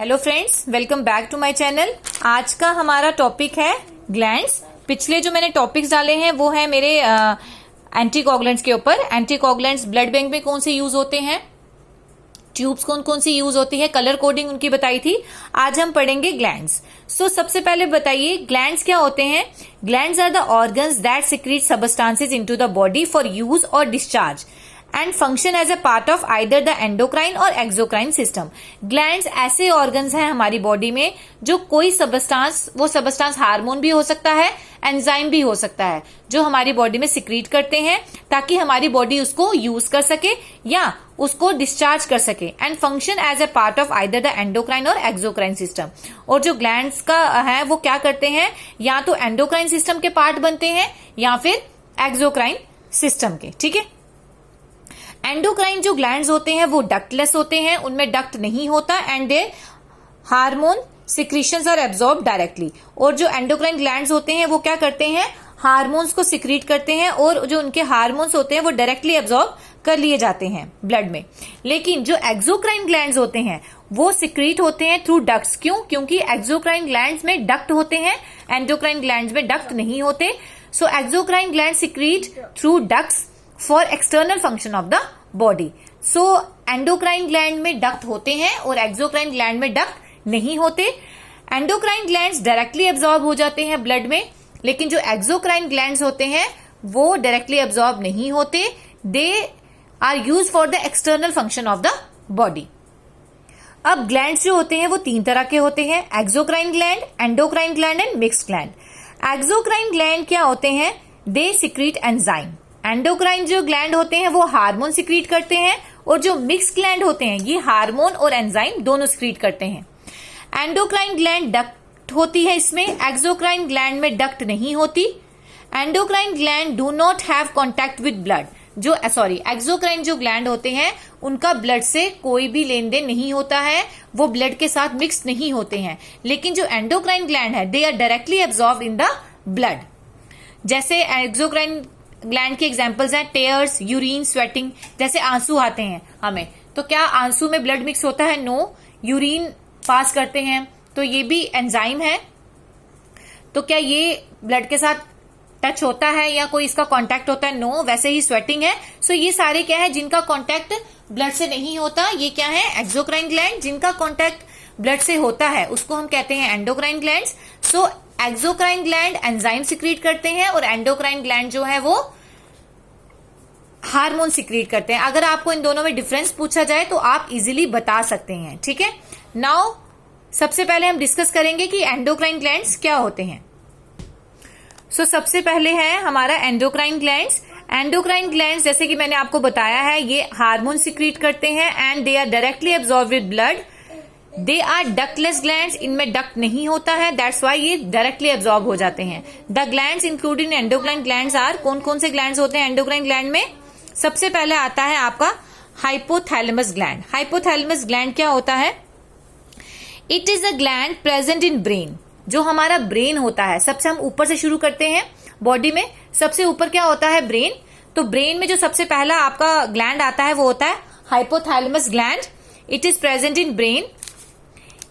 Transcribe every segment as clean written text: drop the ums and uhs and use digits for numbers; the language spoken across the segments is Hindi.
Hello friends, welcome back to my channel. आज का हमारा टॉपिक है ग्लैंड्स। पिछले जो मैंने टॉपिक्स डाले हैं वो है मेरे एंटीकोगुलेंट्स के ऊपर। एंटीकोगुलेंट्स ब्लड बैंक में कौन से यूज होते हैं, ट्यूब्स कौन कौन सी यूज होती है, कलर कोडिंग उनकी बताई थी। आज हम पढ़ेंगे ग्लैंड्स। सबसे पहले बताइए ग्लैंड्स क्या होते हैं। Glands are the organs that secrete substances into the body for use or discharge and function as a part of either the endocrine और एक्सोक्राइन सिस्टम। ग्लैंड्स ऐसे ऑर्गन्स हैं हमारी बॉडी में जो कोई सबस्टांस, वो सबस्टांस हार्मोन भी हो सकता है, एंजाइम भी हो सकता है, जो हमारी बॉडी में सिक्रीट करते हैं ताकि हमारी बॉडी उसको यूज कर सके या उसको डिस्चार्ज कर सके and function as a part of either the endocrine और एक्सोक्राइन सिस्टम। और जो ग्लैंड्स का है वो क्या करते हैं, या तो एंडोक्राइन सिस्टम के पार्ट बनते हैं या फिर एक्सोक्राइन सिस्टम के। ठीक है, एंडोक्राइन जो ग्लैंड्स होते हैं वो डक्टलेस होते हैं, उनमें डक्ट नहीं होता and they hormone secretions are absorb directly. और जो एंडोक्राइन ग्लैंड्स होते हैं वो क्या करते हैं, हार्मोन्स को सिक्रीट करते हैं और जो उनके हार्मोन्स होते हैं वो डायरेक्टली एब्जॉर्ब कर लिए जाते हैं ब्लड में। लेकिन जो एक्सोक्राइन ग्लैंड्स होते हैं वो सिक्रीट होते हैं थ्रू डक्ट्स। क्यों? क्योंकि एक्सोक्राइन ग्लैंड्स में डक्ट होते हैं, एंडोक्राइन ग्लैंड्स में डक्ट नहीं होते। So exocrine gland secrete through ducts for external function of the body. So endocrine gland में डक्ट होते हैं और एक्सोक्राइन ग्लैंड में डक्ट नहीं होते। एंडोक्राइन ग्लैंड्स डायरेक्टली एब्जॉर्ब हो जाते हैं ब्लड में, लेकिन जो एक्सोक्राइन ग्लैंड्स होते हैं वो डायरेक्टली एब्जॉर्ब नहीं होते। They are use for the external function of the body. अब ग्लैंड्स जो होते हैं वो तीन तरह के होते हैं, exocrine gland, endocrine gland and mixed gland. Exocrine gland क्या होते हैं, दे सिक्रीट एंजाइम। एंडोक्राइन जो ग्लैंड होते हैं वो हार्मोन सिक्रीट करते हैं और जो मिक्स ग्लैंड होते हैं ये हार्मोन और एंजाइम दोनों सिक्रीट करते हैं। एंडोक्राइन ग्लैंड डक्ट होती है इसमें, एक्सोक्राइन ग्लैंड में डक्ट नहीं होती। Endocrine gland do not have contact with blood. जो एक्सोक्राइन जो ग्लैंड होते हैं उनका ब्लड से कोई भी लेन देन नहीं होता है, वो ब्लड के साथ मिक्स नहीं होते हैं। लेकिन जो एंडोक्राइन ग्लैंड है they are directly absorb in the blood. जैसे एक्सोक्राइन ग्लैंड के एग्जांपल्स हैं टेयर्स, यूरिन, स्वेटिंग। जैसे आंसू आते हैं हमें, तो क्या आंसू में ब्लड मिक्स होता है? नो। यूरिन पास करते हैं तो ये भी एंजाइम है, तो क्या ये ब्लड के साथ टच होता है या कोई इसका कांटेक्ट होता है? नो। वैसे ही स्वेटिंग है। सो ये सारे क्या है जिनका कांटेक्ट ब्लड से नहीं होता, ये क्या है, एक्सोक्राइन ग्लैंड। जिनका कांटेक्ट ब्लड से होता है उसको हम कहते हैं एंडोक्राइन ग्लैंड्स। सो एक्सोक्राइन ग्लैंड एंजाइम सिक्रीट करते हैं और एंडोक्राइन ग्लैंड जो है वो हार्मोन सिक्रीट करते हैं। अगर आपको इन दोनों में डिफरेंस पूछा जाए तो आप इजीली बता सकते हैं। ठीक है, नाउ सबसे पहले हम डिस्कस करेंगे कि एंडोक्राइन ग्लैंड्स क्या होते हैं। सबसे पहले है हमारा एंडोक्राइन ग्लैंड्स। एंडोक्राइन ग्लैंड्स जैसे कि मैंने आपको बताया है ये हार्मोन सिक्रीट करते हैं and they are directly absorb with blood. They are ductless glands, इनमें डक्ट नहीं होता है, दैट्स वाई ये डायरेक्टली एब्जॉर्ब हो जाते हैं। The glands including endocrine glands are, कौन कौन से ग्लैंड्स होते हैं एंडोक्राइन ग्लैंड में? सबसे पहले आता है आपका हाइपोथैलेमस ग्लैंड। हाइपोथैलेमस ग्लैंड क्या होता है? It is a gland present in brain. जो हमारा ब्रेन होता है, सबसे हम ऊपर से शुरू करते हैं बॉडी में, सबसे ऊपर क्या होता है, ब्रेन। तो ब्रेन में जो सबसे पहला आपका ग्लैंड आता है वो होता है hypothalamus gland. It is present in brain.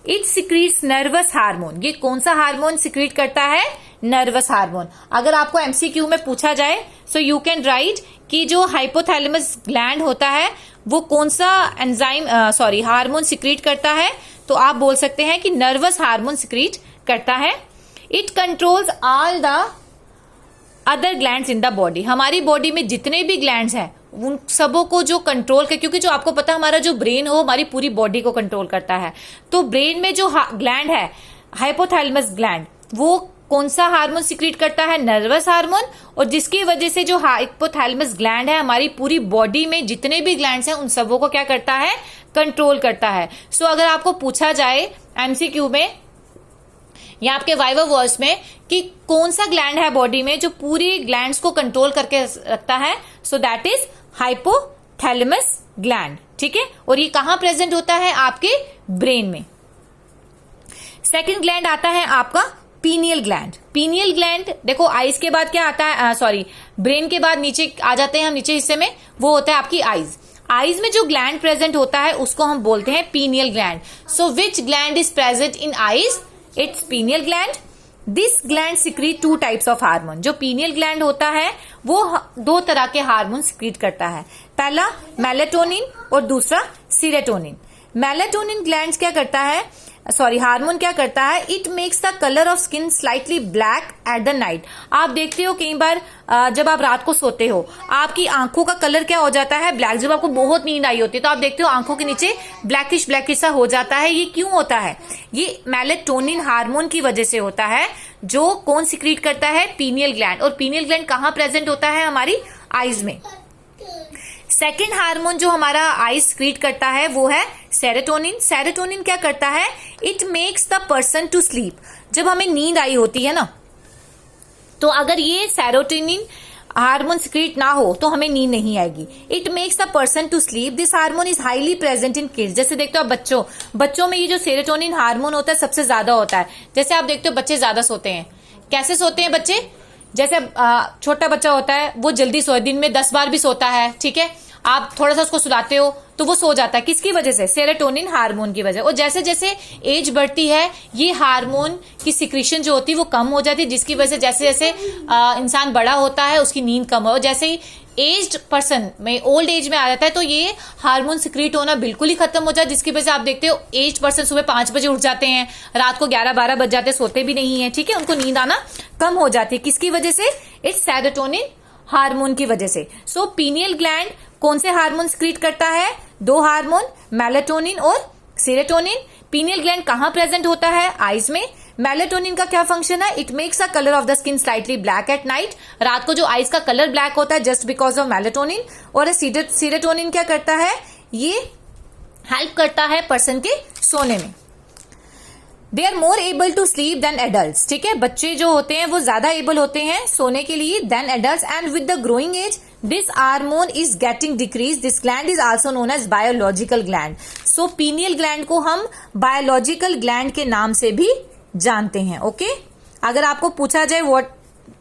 It secretes nervous hormone. ये कौन सा हार्मोन सिक्रीट करता है? Nervous hormone. अगर आपको एमसीक्यू में पूछा जाए सो यू कैन राइट कि जो हाइपोथैलेमस ग्लैंड होता है वो कौन सा हार्मोन सिक्रीट करता है, तो आप बोल सकते हैं कि नर्वस हार्मोन सिक्रीट करता है। It controls all the other glands in the body. हमारी बॉडी में जितने भी ग्लैंड्स हैं उन सबों को जो कंट्रोल कर, क्योंकि जो आपको पता हमारा जो ब्रेन हो हमारी पूरी बॉडी को कंट्रोल करता है, तो ब्रेन में जो ग्लैंड है हाइपोथैलेमस ग्लैंड वो कौन सा हार्मोन सिक्रीट करता है? Nervous hormone. और जिसकी वजह से जो हाइपोथैलेमस ग्लैंड है हमारी पूरी बॉडी में जितने भी ग्लैंड्स हैं उन सबों को क्या करता है? कंट्रोल करता है। अगर आपको पूछा जाए एमसीक्यू में या आपके वाइवा वर्स में कि कौन सा ग्लैंड है बॉडी में जो पूरी ग्लैंड्स को कंट्रोल करके रखता है, so that is hypothalamus gland. ठीक है, और ये कहां प्रेजेंट होता है? आपके ब्रेन में। सेकंड ग्लैंड आता है आपका पीनियल ग्लैंड। पीनियल ग्लैंड देखो आईज के बाद क्या आता है, ब्रेन के बाद नीचे आ जाते हैं हम नीचे हिस्से में, वो होता है आपकी आईज। आईज में जो ग्लैंड प्रेजेंट होता है उसको हम बोलते हैं pineal gland. So which gland is present in eyes? It's pineal gland. This gland secrete 2 types of hormone. जो पीनियल ग्लैंड होता है वो 2 तरह के हार्मोन सिक्रीट करता है. पहला मेलेटोनिन और दूसरा सीरोटोनिन. मेलेटोनिन ग्लैंड क्या करता है, हार्मोन क्या करता है, it makes the colour of skin slightly black at the night. आप देखते हो कई बार जब आप रात को सोते हो आपकी आंखों का कलर क्या हो जाता है, ब्लैक. जब आपको बहुत नींद आई होती है तो आप देखते हो आंखों के नीचे ब्लैकिश ब्लैकिश सा हो जाता है. ये क्यों होता है? ये मेलेटोनिन हार्मोन की वजह से होता है, जो कौन सिक्रीट करता है, पीनियल ग्लैंड. और पीनियल ग्लैंड कहाँ प्रेजेंट होता है? हमारी आईज में. सेकेंड हार्मोन जो हमारा आईज सिक्रीट करता है वो है सेरोटोनिन. सेरोटोनिन क्या करता है, it makes the person to sleep. जब हमें नींद आई होती है ना, तो अगर ये सेरोटोनिन हार्मोन सिक्रीट ना हो तो हमें नींद नहीं आएगी. It makes the person to sleep. This hormone is highly present in kids. जैसे देखते हो आप बच्चों में ये जो सेरोटोनिन हार्मोन होता है सबसे ज्यादा होता है. जैसे आप देखते हो बच्चे ज्यादा सोते हैं. कैसे सोते हैं बच्चे? जैसे छोटा बच्चा होता है वो जल्दी सोए, दिन में 10 बार भी सोता है, ठीक है. आप थोड़ा सा उसको सुलाते हो तो वो सो जाता है. किसकी वजह से? सेरोटोनिन हार्मोन की वजह. और जैसे जैसे एज बढ़ती है ये हार्मोन की सिक्रीशन जो होती है वो कम हो जाती है, जिसकी वजह से जैसे जैसे इंसान बड़ा होता है उसकी नींद कम हो. जैसे ही एज्ड पर्सन में ओल्ड एज में आ जाता है तो ये हार्मोन सिक्रीट होना बिल्कुल ही खत्म हो जाता है, जिसकी वजह से आप देखते हो एज्ड पर्सन सुबह 5 बजे उठ जाते हैं, रात को 11-12 बज जाते हैं, सोते भी नहीं है, ठीक है. उनको नींद आना कम हो जाती है. किसकी वजह से? इट्स सेरोटोनिन हार्मोन की वजह से. सो पीनियल ग्लैंड कौन से हार्मोन सिक्रीट करता है? 2 हार्मोन, मेलेटोनिन और सेरोटोनिन. पीनियल ग्लैंड कहां प्रेजेंट होता है? आईज में. मेलेटोनिन का क्या फंक्शन है? It makes the colour of the skin slightly black at night. रात को जो आईज का कलर ब्लैक होता है जस्ट बिकॉज ऑफ मेलेटोनिन. और सेरोटोनिन क्या करता है? ये हेल्प करता है पर्सन के सोने में. They are more able to sleep than adult. ठीक है, बच्चे जो होते हैं वो ज्यादा एबल होते हैं सोने के लिए than adult. And with the growing age this hormone is getting decrease. This gland is also known as biological gland. So pineal gland को हम बायोलॉजिकल ग्लैंड के नाम से भी जानते हैं. ओके, अगर आपको पूछा जाए what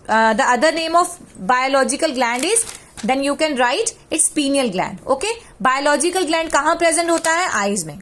the other name of biological gland is, then you can write it's pineal gland. Okay, biological gland कहां प्रेजेंट होता है? आईज में.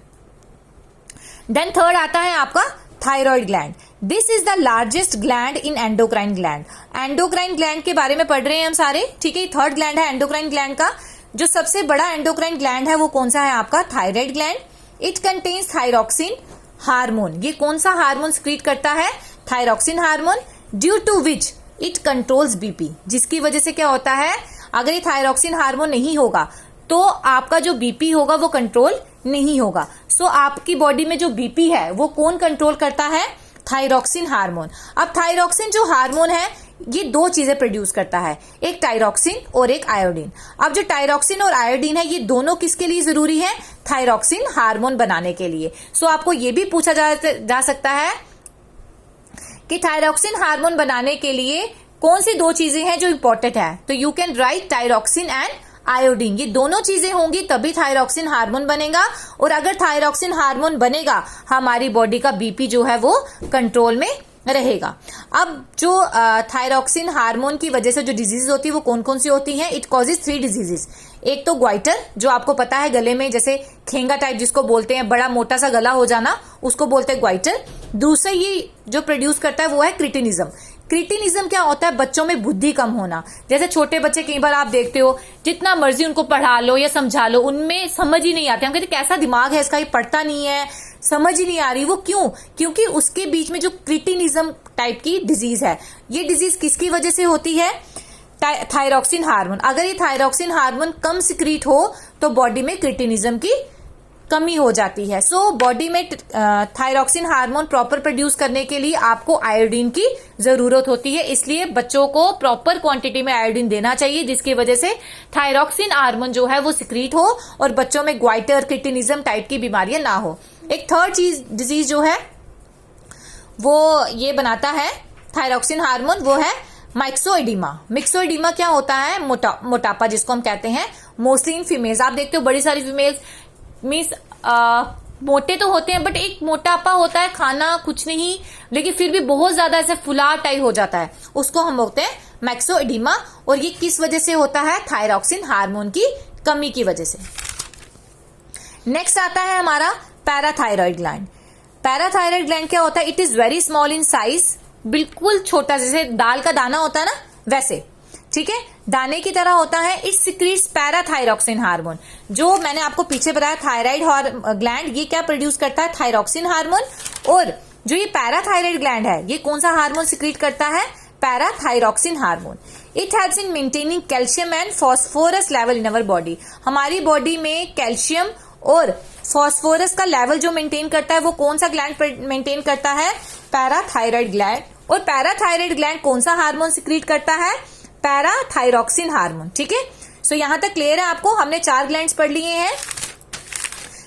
देन थर्ड आता है आपका thyroid gland. This is the largest gland in endocrine gland. Endocrine gland के बारे में पढ़ रहे हैं हम सारे, ठीक है. थर्ड ग्लैंड है एंडोक्राइन ग्लैंड का. जो सबसे बड़ा एंडोक्राइन ग्लैंड है वो कौन सा है आपका? Thyroid gland. It contains thyroxine hormone. ये कौन सा हार्मोन सिक्रीट करता है? Thyroxine hormone. Due to which it controls BP. जिसकी वजह से क्या होता है, अगर ये थायरॉक्सिन हार्मोन नहीं होगा तो आपका जो बीपी होगा वो कंट्रोल नहीं होगा. सो आपकी बॉडी में जो बीपी है वो कौन कंट्रोल करता है? Thyroxine hormone. अब थायरॉक्सिन जो हार्मोन है ये 2 चीजें प्रोड्यूस करता है, एक टायरॉक्सिन और एक आयोडीन. अब जो टायरॉक्सिन और आयोडीन है ये दोनों किसके लिए जरूरी है? थायरॉक्सिन हार्मोन बनाने के लिए. सो आपको ये भी पूछा जा सकता है कि थायरॉक्सिन हार्मोन बनाने के लिए कौन सी 2 चीजें हैं जो इंपॉर्टेंट है. तो you can write thyroxine and iodine. ये दोनों चीजें होंगी तभी थायरॉक्सिन हार्मोन बनेगा. और अगर थायरॉक्सिन हार्मोन बनेगा हमारी बॉडी का बीपी जो है वो कंट्रोल में रहेगा. अब जो थायरॉक्सिन हार्मोन की वजह से जो डिजीज होती है वो कौन कौन सी होती हैं? It causes 3 diseases. एक तो ग्वाइटर, जो आपको पता है गले में जैसे खेंगा टाइप जिसको बोलते हैं, बड़ा मोटा सा गला हो जाना, उसको बोलते हैं ग्वाइटर. दूसरा ये जो प्रोड्यूस करता है वो है क्रिटिनिज्म. क्रिटिनिज्म क्या होता है? बच्चों में बुद्धि कम होना. जैसे छोटे बच्चे कई बार आप देखते हो जितना मर्जी उनको पढ़ा लो या समझा लो उनमें समझ ही नहीं आती. हम कहते कैसा दिमाग है इसका, ये पढ़ता नहीं है, समझ ही नहीं आ रही. वो क्यों? क्योंकि उसके बीच में जो क्रिटिनिज्म टाइप की डिजीज है. ये डिजीज किसकी वजह से होती है? Thyroxine hormone. अगर ये थायरॉक्सिन हार्मोन कम सिक्रीट हो तो बॉडी में क्रिटिनिज्म की कमी हो जाती है. सो बॉडी में थायरॉक्सिन हार्मोन प्रॉपर प्रोड्यूस करने के लिए आपको आयोडीन की जरूरत होती है. इसलिए बच्चों को प्रॉपर क्वांटिटी में आयोडीन देना चाहिए, जिसकी वजह से थायरॉक्सिन हार्मोन जो है वो सिक्रीट हो और बच्चों में ग्वाइटर, क्रिटिनिज्म टाइप की बीमारियां ना हो. एक थर्ड डिजीज जो है वो ये बनाता है थायरॉक्सिन हार्मोन, वो है माइक्सोइडिमा. मिक्सोइडिमा क्या होता है? मोटापा जिसको हम कहते हैं. Mostly in females. आप देखते हो बड़ी सारी फीमेल्स मीन्स मोटे तो होते हैं बट एक मोटापा होता है, खाना कुछ नहीं लेकिन फिर भी बहुत ज्यादा ऐसे फुला टाइप हो जाता है, उसको हम बोलते हैं मैक्सोइडिमा. और ये किस वजह से होता है? थायरॉक्सिन हार्मोन की कमी की वजह से. नेक्स्ट आता है हमारा पैराथायरॉइड ग्लैंड। पैराथायरॉइड ग्लैंड क्या होता है? It is very small in size, बिल्कुल छोटा, जैसे दाल का दाना होता है ना वैसे, ठीक है, दाने की तरह होता है। It secretes parathyroxine hormone. जो मैंने आपको पीछे बताया थायराइड ग्लैंड, ये क्या प्रोड्यूस करता है? Thyroxine hormone. और जो ये पैराथायरॉइड ग्लैंड है, ये कौन सा हार्मोन सिक्रीट करता है? Parathyroxine hormone. It helps in maintaining calcium and phosphorus level in our body. हमारी बॉडी में कैल्शियम और फॉस्फोरस का लेवल जो मेंटेन करता है वो कौन सा ग्लैंड मेंटेन करता है? Parathyroid gland. और पैराथायरॉइड ग्लैंड कौन सा हार्मोन सिक्रीट करता है? Parathyroxine hormone. ठीक है, सो यहां तक क्लियर है आपको? हमने 4 ग्लैंड्स पढ़ लिए हैं।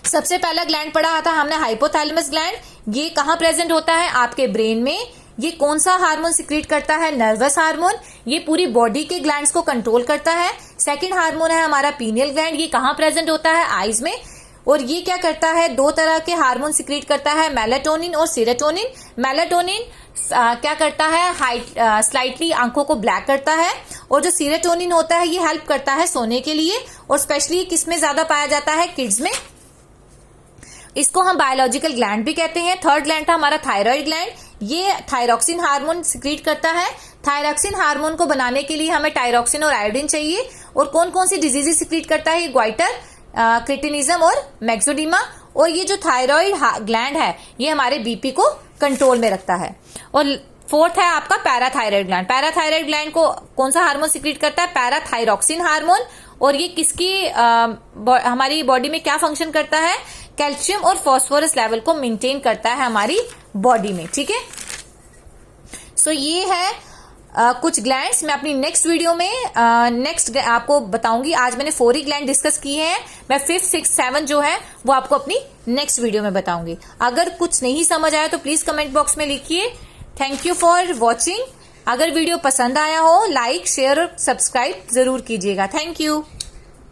सबसे पहला ग्लैंड पढ़ा था हमने हाइपोथैलेमस ग्लैंड। ये कहां प्रेजेंट होता है? आपके ब्रेन में। ये कौन सा हार्मोन सिक्रीट करता है? Nervous hormone. ये पूरी बॉडी के ग्लैंड्स को कंट्रोल करता है। सेकंड हार्मोन है हमारा पीनियल ग्लैंड। ये कहां प्रेजेंट होता है? आईज में। और ये क्या करता है? 2 तरह के हार्मोन सिक्रीट करता है, मेलाटोनिन और सेरोटोनिन। मेलाटोनिन क्या करता है? स्लाइटली आंखों को ब्लैक करता है। और जो सेरोटोनिन होता है ये हेल्प करता है सोने के लिए। और स्पेशली किस में ज्यादा पाया जाता है? किड्स में। इसको हम बायोलॉजिकल ग्लैंड भी कहते हैं। थर्ड ग्लैंड था हमारा थायराइड ग्लैंड। ये थायरॉक्सिन हार्मोन सिक्रीट करता है। थायरॉक्सिन हार्मोन को बनाने के लिए हमें टायरोक्सिन और आयोडीन चाहिए। और कौन कौन सी डिजीजेस सिक्रीट करता है? ये ग्वाइटर, क्रिटिनिज्म और मैक्सोडीमा। और ये जो थायराइड ग्लैंड है ये हमारे बीपी को कंट्रोल में रखता है। और फोर्थ है आपका पैराथायराइड ग्लैंड। पैराथायराइड ग्लैंड को कौन सा हार्मोन सिक्रीट करता है? Parathyroxine hormone. और ये किसकी हमारी बॉडी में क्या फंक्शन करता है? कैल्शियम और फास्फोरस लेवल को मेंटेन करता है हमारी बॉडी में। ठीक है, सो ये है कुछ ग्लैंड्स। मैं अपनी नेक्स्ट वीडियो में नेक्स्ट आपको बताऊंगी। आज मैंने 4 ही ग्लैंड डिस्कस किए हैं। मैं 5th, 6th, 7th जो है वो आपको अपनी नेक्स्ट वीडियो में बताऊंगी। अगर कुछ नहीं समझ आया तो प्लीज कमेंट बॉक्स में लिखिए। Thank you for watching. अगर वीडियो पसंद आया हो लाइक, शेयर और सब्सक्राइब जरूर कीजिएगा। Thank you.